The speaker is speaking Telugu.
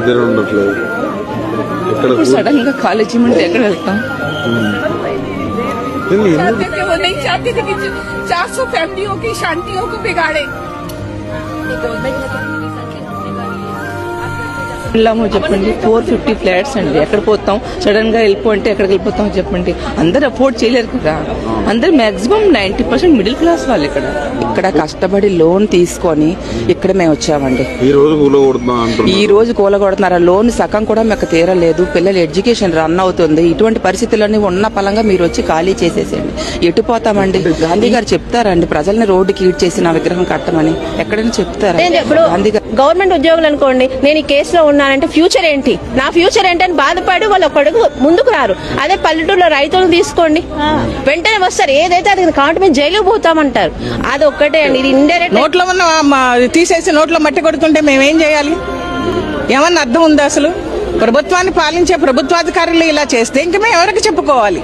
నిద్ర ఉండట్లేదు. సడన్ గా కాలేజీ నుండి ఎక్కడ వెళ్తాం? वो नहीं चाहते थे कि 400 फैमिलियों की शांतियों को बिगाड़े। వెళ్ళాము చెప్పండి, 450 ఫ్లాట్స్ అండి. ఎక్కడ పోతాం? సడన్ గా వెళ్ళిపోతే ఎక్కడికి వెళ్ళిపోతాం చెప్పండి? అందరు అఫోర్డ్ చేయలేరు కదా. అందరు మాక్సిమం 90% మిడిల్ క్లాస్ వాళ్ళు. ఇక్కడ కష్టపడి లోన్ తీసుకొని ఇక్కడ మేము వచ్చామండి. ఈ రోజు కూలగొడుతున్నారు. లోన్ సగం కూడా మాకు తీరలేదు. పిల్లల ఎడ్యుకేషన్ రన్ అవుతుంది. ఇటువంటి పరిస్థితులన్నీ ఉన్న పలంగా మీరు వచ్చి ఖాళీ చేసేసేయండి. ఎటు పోతామండి? గాంధీ గారు చెప్తారండి ప్రజల్ని రోడ్డుకి ఈడ్ చేసి నా విగ్రహం కట్టమని? ఎక్కడైనా చెప్తారా? గాంధీ గారు గవర్నమెంట్ ఉద్యోగులు అనుకోండి, నేను ఈ కేసులో ఉన్నానంటే ఫ్యూచర్ ఏంటి, నా ఫ్యూచర్ ఏంటి అని బాధపడి వాళ్ళు ఒక అడుగు ముందుకు రారు. అదే పల్లెటూరులో రైతులను తీసుకోండి, వెంటనే వస్తారు. ఏదైతే అది కాబట్టి మేము జైలుకు పోతామంటారు. అది ఒక్కటే అండి. ఇది ఇండైరెక్ట్. నోట్లో తీసేసి నోట్లో మట్టి కొడుతుంటే మేమేం చేయాలి? ఏమన్నా అర్థం ఉందా అసలు? ప్రభుత్వాన్ని పాలించే ప్రభుత్వాధికారులు ఇలా చేస్తే ఇంక మేము ఎవరికి చెప్పుకోవాలి?